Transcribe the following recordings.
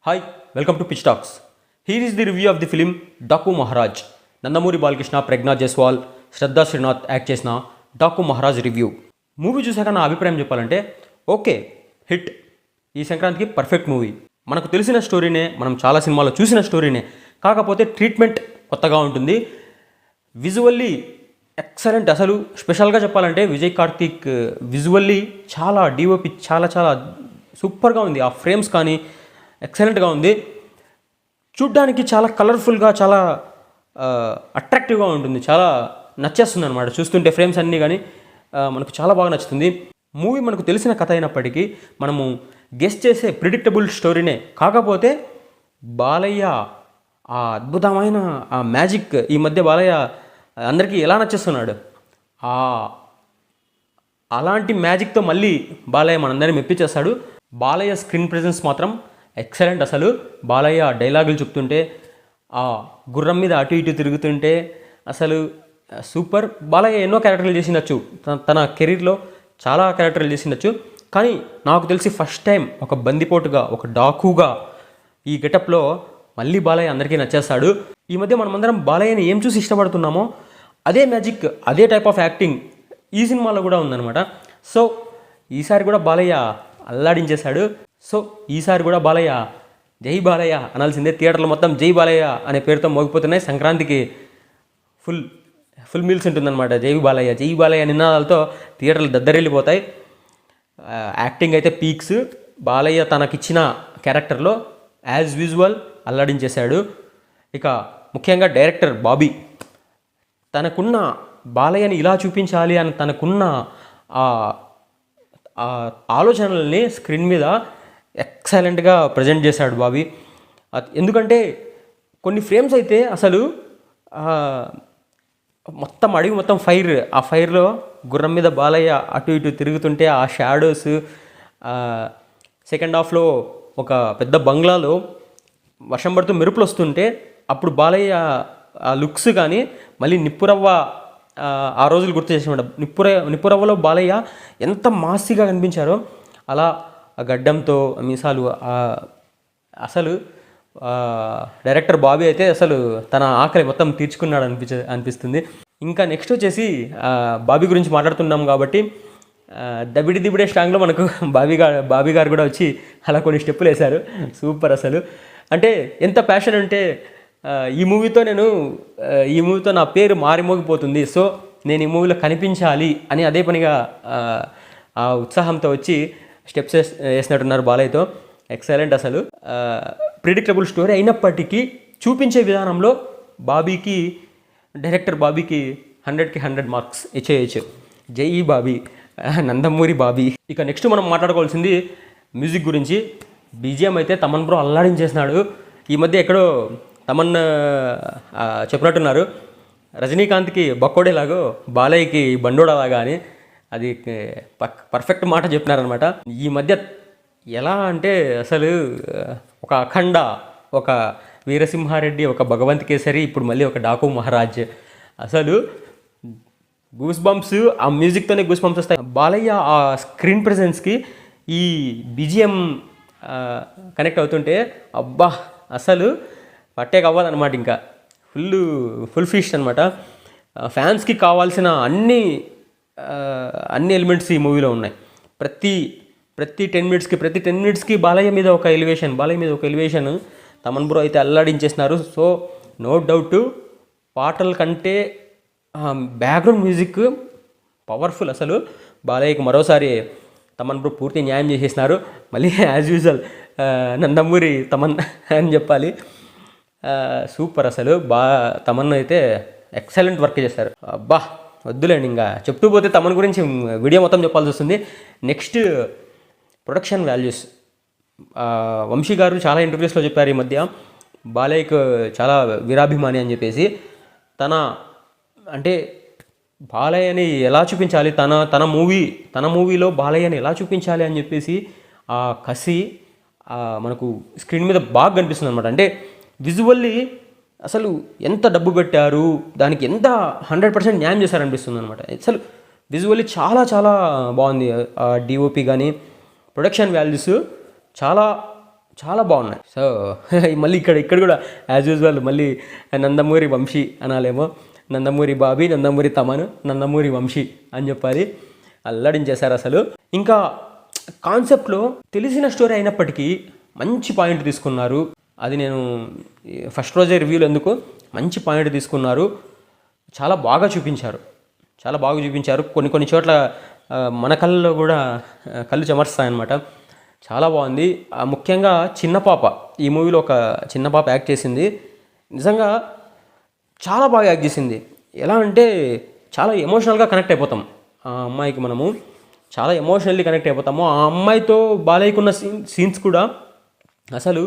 Hi, welcome to Pitch Talks. Here is the review of the film Daku Maharaj. Nandamuri Balakrishna, Pragya Jaiswal, Shraddha Srinath act చేసిన Daku Maharaj review. Movie చూసాక నా అభిప్రాయం చెప్పాలంటే okay, hit. ఈ సంక్రాంతికి పర్ఫెక్ట్ మూవీ. మనకు తెలిసిన స్టోరీనే, మనం చాలా సినిమాల్లో చూసిన స్టోరీనే, కాకపోతే ట్రీట్మెంట్ కొత్తగా ఉంటుంది. Visually excellent. అసలు స్పెషల్గా చెప్పాలంటే విజయ్ కార్తీక్ విజువల్లీ చాలా డిఓపి చాలా చాలా సూపర్గా ఉంది. ఆ ఫ్రేమ్స్ కానీ ఎక్సలెంట్గా ఉంది. చూడ్డానికి చాలా కలర్ఫుల్గా, చాలా అట్రాక్టివ్గా ఉంటుంది. చాలా నచ్చేస్తుంది అనమాట చూస్తుంటే. ఫ్రేమ్స్ అన్నీ కానీ మనకు చాలా బాగా నచ్చుతుంది. మూవీ మనకు తెలిసిన కథ అయినప్పటికీ మనము గెస్ చేసే ప్రిడిక్టబుల్ స్టోరీనే. కాకపోతే బాలయ్య ఆ అద్భుతమైన ఆ మ్యాజిక్, ఈ మధ్య బాలయ్య అందరికీ ఎలా నచ్చేస్తున్నాడు, అలాంటి మ్యాజిక్తో మళ్ళీ బాలయ్య మనందరినీ మెప్పించేస్తాడు. బాలయ్య స్క్రీన్ ప్రెజెన్స్ మాత్రం ఎక్సలెంట్. అసలు బాలయ్య డైలాగులు చెప్తుంటే, ఆ గుర్రం మీద అటు ఇటు తిరుగుతుంటే అసలు సూపర్. బాలయ్య ఎన్నో క్యారెక్టర్లు చేసిండొచ్చు, తన కెరీర్లో చాలా క్యారెక్టర్లు చేసిండొచ్చు. కానీ నాకు తెలిసి ఫస్ట్ టైం ఒక బందిపోటుగా, ఒక డాకుగా ఈ గెటప్లో మళ్ళీ బాలయ్య అందరికీ నచ్చేస్తాడు. ఈ మధ్య మనమందరం బాలయ్యని ఏం చూసి ఇష్టపడుతున్నామో అదే మ్యాజిక్, అదే టైప్ ఆఫ్ యాక్టింగ్ ఈ సినిమాలో కూడా ఉందన్నమాట. సో ఈసారి కూడా బాలయ్య అల్లాడించేశాడు. సో ఈసారి కూడా బాలయ్య జై బాలయ్య అనాల్సిందే. థియేటర్లు మొత్తం జై బాలయ్య అనే పేరుతో మోగిపోతున్నాయి. సంక్రాంతికి ఫుల్ మీల్స్ ఉంటుందన్నమాట. జై బాలయ్య జై బాలయ్య నినాదాలతో థియేటర్లు దద్దరిల్లిపోతాయి. యాక్టింగ్ అయితే పీక్స్. బాలయ్య తనకిచ్చిన క్యారెక్టర్లో యాజ్ యూజువల్ అల్లాడించేశాడు. ఇక ముఖ్యంగా డైరెక్టర్ బాబీ తనకున్న బాలయ్యని ఇలా చూపించాలి అని తనకున్న ఆలోచనల్ని స్క్రీన్ మీద ఎక్సలెంట్గా ప్రజెంట్ చేశాడు బాబీ. ఎందుకంటే కొన్ని ఫ్రేమ్స్ అయితే అసలు మొత్తం అడవి మొత్తం ఫైర్, ఆ ఫైర్లో గుర్రం మీద బాలయ్య అటు ఇటు తిరుగుతుంటే ఆ షాడోస్, సెకండ్ హాఫ్లో ఒక పెద్ద బంగ్లాలో వర్షం పడుతూ మెరుపులు వస్తుంటే అప్పుడు బాలయ్య ఆ లుక్స్ కానీ మళ్ళీ నిప్పురవ్వ ఆ రోజులు గుర్తు చేసినమాట. నిప్పురవ్వలో బాలయ్య ఎంత మాసిగా కనిపించారో అలా ఆ గడ్డంతో మీసాలు. అసలు డైరెక్టర్ బాబీ అయితే అసలు తన ఆకలి మొత్తం తీర్చుకున్నాడు అనిపిస్తుంది. ఇంకా నెక్స్ట్ వచ్చేసి బాబీ గురించి మాట్లాడుతున్నాం కాబట్టి దబిడి దిబిడే స్ట్రాంగ్లో మనకు బాబీ గారు కూడా వచ్చి అలా కొన్ని స్టెప్పులు వేశారు. సూపర్. అసలు అంటే ఎంత ప్యాషన్ అంటే ఈ మూవీతో నా పేరు మారిమోగిపోతుంది, సో నేను ఈ మూవీలో కనిపించాలి అని అదే పనిగా ఆ ఉత్సాహంతో వచ్చి స్టెప్స్ వేసినట్టున్నారు బాలయ్యతో. ఎక్సలెంట్. అసలు ప్రిడిక్టబుల్ స్టోరీ అయినప్పటికీ చూపించే విధానంలో డైరెక్టర్ బాబీకి 100కి 100 మార్క్స్ ఇచ్చేయచ్చు. జై బాబీ, నందమూరి బాబీ. ఇక నెక్స్ట్ మనం మాట్లాడుకోవాల్సింది మ్యూజిక్ గురించి. బీజిఎం అయితే తమన్ బ్రో అల్లాడించేసినాడు. ఈ మధ్య ఎక్కడో తమన్ చెప్పినట్టున్నారు, రజనీకాంత్కి బక్కోడేలాగో బాలయ్యకి బండోడలాగా అని. అది పర్ఫెక్ట్ మాట చెప్పినారనమాట. ఈ మధ్య ఎలా అంటే అసలు ఒక అఖండ, ఒక వీరసింహారెడ్డి, ఒక భగవంత్ కేసరి, ఇప్పుడు మళ్ళీ ఒక డాకు మహారాజ్. అసలు గూస్ బంప్స్, ఆ మ్యూజిక్తోనే గూస్ బంప్స్ వస్తాయి. బాలయ్య ఆ స్క్రీన్ ప్రెజెన్స్కి ఈ బీజిఎం కనెక్ట్ అవుతుంటే అబ్బా అసలు పట్టేకి అవ్వదన్నమాట. ఇంకా ఫుల్ ఫీస్ట్ అనమాట. ఫ్యాన్స్కి కావాల్సిన అన్ని ఎలిమెంట్స్ ఈ మూవీలో ఉన్నాయి. ప్రతి 10 మినిట్స్కి బాలయ్య మీద ఒక ఎలివేషన్ తమన్ బ్రో అయితే అల్లాడించేసినారు. సో నో డౌట్ పాటల కంటే బ్యాక్గ్రౌండ్ మ్యూజిక్ పవర్ఫుల్. అసలు బాలయ్యకి మరోసారి తమన్ బ్రో పూర్తి న్యాయం చేసేసినారు. మళ్ళీ యాజ్ యూజువల్ నందమూరి తమన్ అని చెప్పాలి. సూపర్. అసలు తమన్ అయితే ఎక్సలెంట్ వర్క్ చేస్తారు. అబ్బా వద్దులేండి, ఇంకా చెప్తూ పోతే తమన్ గురించి వీడియో మొత్తం చెప్పాల్సి వస్తుంది. Next production values. వంశీ గారు చాలా ఇంటర్వ్యూస్లో చెప్పారు ఈ మధ్య బాలయ్యకు చాలా వీరాభిమాని అని చెప్పేసి. అంటే బాలయ్యని ఎలా చూపించాలి, తన మూవీలో బాలయ్యని ఎలా చూపించాలి అని చెప్పేసి ఆ కసి మనకు స్క్రీన్ మీద బాగా కనిపిస్తుంది అనమాట. అంటే విజువల్లీ అసలు ఎంత డబ్బు పెట్టారు, దానికి ఎంత 100% న్యాయం చేశారనిపిస్తుంది అనమాట. అసలు విజువల్లీ చాలా చాలా బాగుంది. డిఓపి కానీ ప్రొడక్షన్ వాల్యూస్ చాలా చాలా బాగున్నాయి. సో మళ్ళీ ఇక్కడ కూడా యాజ్ యూజువల్ మళ్ళీ నందమూరి వంశీ అనాలేమో, నందమూరి బాబీ, నందమూరి తమన్, నందమూరి వంశీ అని చెప్పాలి. అల్లడించేశారు అసలు. ఇంకా కాన్సెప్ట్లో తెలిసిన స్టోరీ అయినప్పటికీ మంచి పాయింట్ తీసుకున్నారు. అది నేను ఫస్ట్ రోజే రివ్యూలు ఎందుకు మంచి పాయింట్ తీసుకున్నారు. చాలా బాగా చూపించారు, చాలా బాగా చూపించారు. కొన్ని చోట్ల మన కళ్ళలో కూడా కళ్ళు చెమర్స్తాయన్నమాట. చాలా బాగుంది. ముఖ్యంగా చిన్న పాప, ఈ మూవీలో ఒక చిన్న పాప యాక్ట్ చేసింది. నిజంగా చాలా బాగా యాక్ట్ చేసింది. ఎలా అంటే చాలా ఎమోషనల్గా కనెక్ట్ అయిపోతాం ఆ అమ్మాయికి. మనము చాలా ఎమోషనల్లీ కనెక్ట్ అయిపోతాము. ఆ అమ్మాయితో బాలయ్యకున్న సీన్స్ కూడా అసలు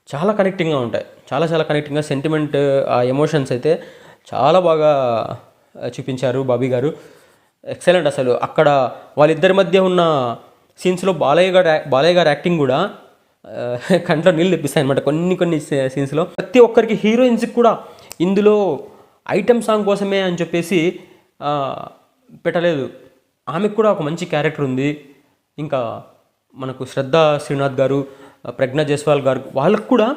చాలా కనెక్టింగ్గా ఉంటాయి. చాలా కనెక్టింగ్గా, సెంటిమెంట్, ఆ ఎమోషన్స్ అయితే చాలా బాగా చూపించారు బాబీ గారు. ఎక్సలెంట్ అసలు. అక్కడ వాళ్ళిద్దరి మధ్య ఉన్న సీన్స్లో బాలయ్య గారు యాక్టింగ్ కూడా కంట్లో నీళ్ళు తెప్పిస్తాయి అనమాట. కొన్ని సీన్స్లో ప్రతి ఒక్కరికి, హీరోయిన్స్కి కూడా ఇందులో ఐటమ్ సాంగ్ కోసమే అని చెప్పేసి పెట్టలేదు. ఆమెకు కూడా ఒక మంచి క్యారెక్టర్ ఉంది. ఇంకా మనకు శ్రద్ధా శ్రీనాథ్ గారు, ప్రజ్ఞా జైస్వాల్ గారు, వాళ్ళకు కూడా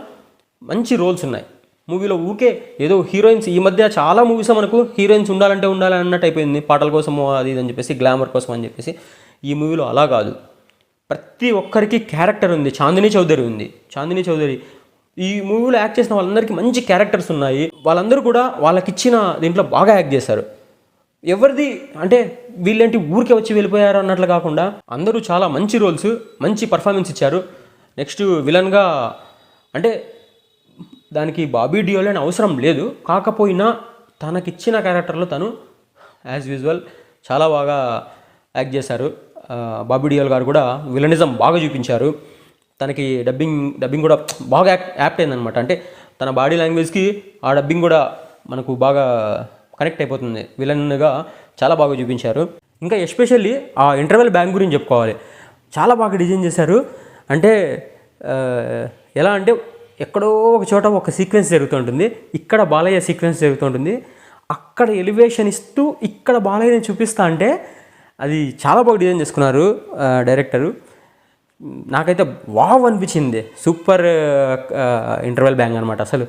మంచి రోల్స్ ఉన్నాయి మూవీలో. ఊకే ఏదో హీరోయిన్స్, ఈ మధ్య చాలా మూవీస్ మనకు హీరోయిన్స్ ఉండాలి అన్నట్టు అయిపోయింది, పాటల కోసమో అది ఇది అని చెప్పేసి, గ్లామర్ కోసం అని చెప్పేసి. ఈ మూవీలో అలా కాదు, ప్రతి ఒక్కరికి క్యారెక్టర్ ఉంది. చాందినీ చౌదరి ఈ మూవీలో యాక్ట్ చేసిన వాళ్ళందరికీ మంచి క్యారెక్టర్స్ ఉన్నాయి. వాళ్ళందరూ కూడా వాళ్ళకిచ్చిన దీంట్లో బాగా యాక్ట్ చేశారు. ఎవరిది అంటే వీళ్ళేంటి ఊరికే వచ్చి వెళ్ళిపోయారు అన్నట్లు కాకుండా అందరూ చాలా మంచి రోల్స్, మంచి పర్ఫార్మెన్స్ ఇచ్చారు. నెక్స్ట్ విలన్గా అంటే దానికి బాబీ డియోల్ అని అవసరం లేదు, కాకపోయినా తనకిచ్చిన క్యారెక్టర్లో తను యాజ్ యూజువల్ చాలా బాగా యాక్ట్ చేశారు. బాబీ డియోల్ గారు కూడా విలనిజం బాగా చూపించారు. తనకి డబ్బింగ్ కూడా బాగా యాప్ట్ అయిందనమాట. అంటే తన బాడీ లాంగ్వేజ్కి ఆ డబ్బింగ్ కూడా మనకు బాగా కనెక్ట్ అయిపోతుంది. విలన్గా చాలా బాగా చూపించారు. ఇంకా ఎస్పెషల్లీ ఆ ఇంటర్వెల్ బ్యాంక్ గురించి చెప్పుకోవాలి. చాలా బాగా డిజైన్ చేశారు. అంటే ఎలా అంటే ఎక్కడో ఒక చోట ఒక సీక్వెన్స్ జరుగుతుంటుంది, ఇక్కడ బాలయ్య సీక్వెన్స్ జరుగుతుంటుంది, అక్కడ ఎలివేషన్ ఇస్తూ ఇక్కడ బాలయ్యని చూపిస్తా అంటే అది చాలా బాగా డిజైన్ చేసుకున్నారు డైరెక్టరు. నాకైతే వావ్ అనిపించింది. సూపర్ ఇంటర్వెల్ బ్యాంగ్ అనమాట. అసలు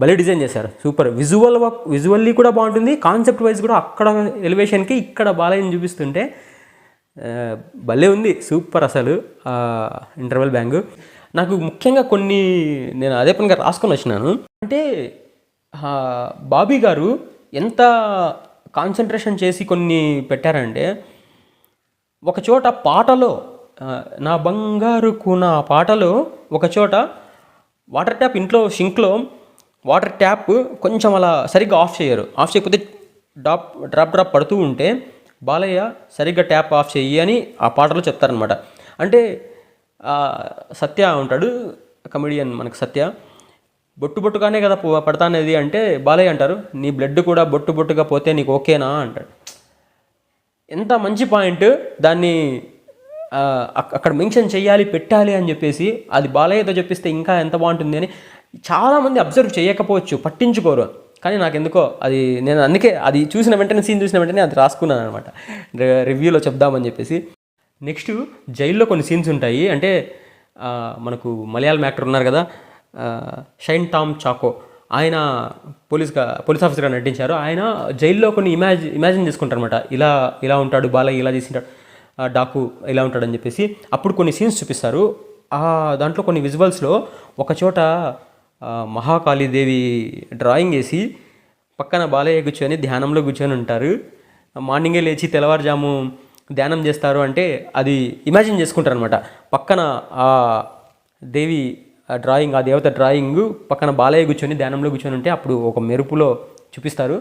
భలే డిజైన్ చేశారు. సూపర్ విజువల్లీ కూడా బాగుంటుంది, కాన్సెప్ట్ వైజ్ కూడా అక్కడ ఎలివేషన్కి ఇక్కడ బాలయ్యని చూపిస్తుంటే భలే ఉంది. సూపర్ అసలు ఇంటర్వెల్ బ్యాంగ్. నాకు ముఖ్యంగా కొన్ని నేను అదే పనిగా రాసుకొని వచ్చినాను. అంటే బాబీ గారు ఎంత కాన్సన్ట్రేషన్ చేసి కొన్ని పెట్టారంటే, ఒకచోట పాటలో నా బంగారు కూన పాటలో ఒకచోట వాటర్ ట్యాప్, ఇంట్లో షింక్లో వాటర్ ట్యాప్ కొంచెం అలా సరిగ్గా ఆఫ్ చేయకపోతే డ్రాప్ పడుతూ ఉంటే బాలయ్య సరిగ్గా ట్యాప్ ఆఫ్ చెయ్యి అని ఆ పాటలో చెప్తారనమాట. అంటే సత్య ఉంటాడు కమెడియన్, మనకు సత్య, బొట్టుగానే కదా పడతానేది అంటే బాలయ్య అంటారు, నీ బ్లడ్ కూడా బొట్టుగా పోతే నీకు ఓకేనా అంటాడు. ఎంత మంచి పాయింట్. దాన్ని అక్కడ మెన్షన్ చెయ్యాలి, పెట్టాలి అని చెప్పేసి అది బాలయ్యతో చెప్పిస్తే ఇంకా ఎంత బాగుంటుంది అని చాలామంది అబ్జర్వ్ చేయకపోవచ్చు, పట్టించుకోరు. కానీ నాకు ఎందుకో అది, నేను అందుకే అది చూసిన వెంటనే, సీన్ చూసిన వెంటనే అది రాసుకున్నాను అనమాట, రివ్యూలో చెప్దామని చెప్పేసి. నెక్స్ట్ జైల్లో కొన్ని సీన్స్ ఉంటాయి. అంటే మనకు మలయాళం యాక్టర్ ఉన్నారు కదా, షైన్ టామ్ చాకో, ఆయన పోలీస్ ఆఫీసర్గా నటించారు. ఆయన జైల్లో కొన్ని ఇమాజిన్ చేసుకుంటారు అనమాట. ఇలా ఉంటాడు బాలయ్య, ఇలా చేసింటాడు, డాకు ఇలా ఉంటాడని చెప్పేసి. అప్పుడు కొన్ని సీన్స్ చూపిస్తారు. దాంట్లో కొన్ని విజువల్స్లో ఒకచోట మహాకాళీదేవి డ్రాయింగ్ వేసి పక్కన బాలయ్య కూర్చొని ధ్యానంలో కూర్చొని ఉంటారు. మార్నింగే లేచి తెల్లవారుజాము ధ్యానం చేస్తారు అంటే అది ఇమాజిన్ చేసుకుంటారు అనమాట. పక్కన ఆ దేవి డ్రాయింగ్, ఆ దేవత డ్రాయింగ్ పక్కన బాలయ్య కూర్చొని ధ్యానంలో కూర్చొని ఉంటే అప్పుడు ఒక మెరుపులో చూపిస్తారు.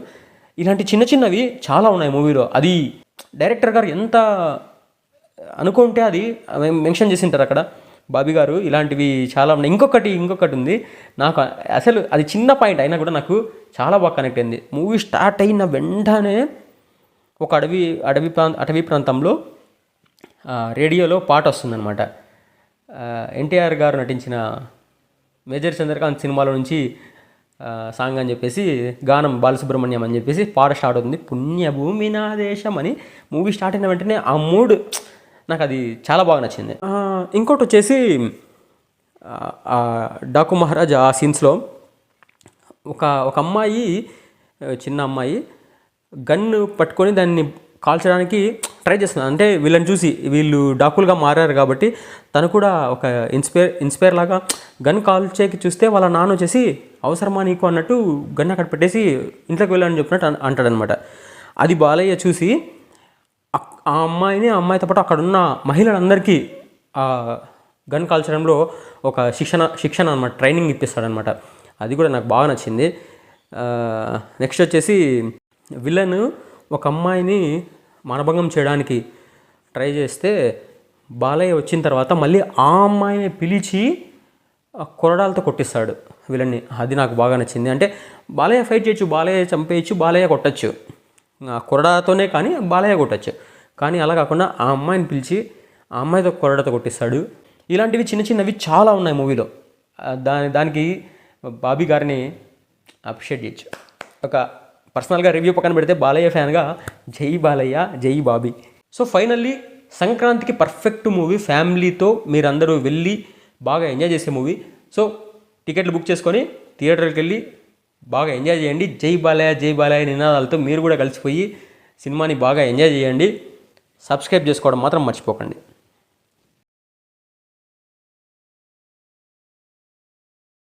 ఇలాంటి చిన్నవి చాలా ఉన్నాయి మూవీలో. అది డైరెక్టర్ గారు ఎంత అనుకుంటే అది మెన్షన్ చేసి ఉంటారు అక్కడ బాబీ గారు. ఇలాంటివి చాలా ఉన్నాయి. ఇంకొకటి ఉంది. నాకు అసలు అది చిన్న పాయింట్ అయినా కూడా నాకు చాలా బాగా కనెక్ట్ అయింది. మూవీ స్టార్ట్ అయిన వెంటనే ఒక అటవీ ప్రాంతంలో రేడియోలో పాట వస్తుందన్నమాట. ఎన్టీఆర్ గారు నటించిన మేజర్ చంద్రకాంత్ సినిమాలో నుంచి సాంగ్ అని చెప్పేసి, గానం బాలసుబ్రహ్మణ్యం అని చెప్పేసి పాట స్టార్ట్ అవుతుంది. పుణ్యభూమి నా దేశం అని మూవీ స్టార్ట్ అయిన వెంటనే ఆ మూడ్ నాకు అది చాలా బాగా నచ్చింది. ఇంకోటి వచ్చేసి ఆ డాకు మహారాజ్ ఆ సీన్స్లో ఒక అమ్మాయి, చిన్న అమ్మాయి గన్ను పట్టుకొని దాన్ని కాల్చడానికి ట్రై చేస్తుంది. అంటే వీళ్ళని చూసి వీళ్ళు డాకులుగా మారారు కాబట్టి తను కూడా ఒక ఇన్స్పైర్ లాగా గన్ కాల్చేకి చూస్తే వాళ్ళ నాన్న వచ్చేసి అవసరమా నీకు అన్నట్టు గన్ అక్కడ పెట్టేసి ఇంట్లోకి వెళ్ళాలని చెప్పినట్టు అంటాడనమాట. అది బాలయ్య చూసి ఆ అమ్మాయితో పాటు అక్కడ ఉన్న మహిళలందరికీ ఆ గన్ కాల్చడంలో ఒక శిక్షణ అనమాట, ట్రైనింగ్ ఇప్పిస్తాడనమాట. అది కూడా నాకు బాగా నచ్చింది. నెక్స్ట్ వచ్చేసి విలన్ ఒక అమ్మాయిని మానభంగం చేయడానికి ట్రై చేస్తే బాలయ్య వచ్చిన తర్వాత మళ్ళీ ఆ అమ్మాయిని పిలిచి కొరడాలతో కొట్టిస్తాడు విలన్ని. అది నాకు బాగా నచ్చింది. అంటే బాలయ్య ఫైట్ చేయొచ్చు, బాలయ్య చంపేయచ్చు, బాలయ్య కొట్టచ్చు, కొరడాతోనే కానీ బాలయ్య కొట్టచ్చు. కానీ అలా కాకుండా ఆ అమ్మాయిని పిలిచి ఆ అమ్మాయితో కొరడాతో కొట్టిస్తాడు. ఇలాంటివి చిన్నవి చాలా ఉన్నాయి మూవీలో. దానికి బాబీ గారిని అప్రిషియేట్ చేయొచ్చు. ఒక పర్సనల్గా రివ్యూ పక్కన పెడితే బాలయ్య ఫ్యాన్గా జై బాలయ్య, జై బాబీ. సో ఫైనల్లీ సంక్రాంతికి పర్ఫెక్ట్ మూవీ, ఫ్యామిలీతో మీరందరూ వెళ్ళి బాగా ఎంజాయ్ చేసే మూవీ. సో టికెట్లు బుక్ చేసుకొని థియేటర్కి వెళ్ళి బాగా ఎంజాయ్ చేయండి. జై బాలయ్య, జై బాలయ్య నినాదాలతో మీరు కూడా కలిసిపోయి సినిమాని బాగా ఎంజాయ్ చేయండి. సబ్స్క్రైబ్ చేసుకోవడం మాత్రం మర్చిపోకండి.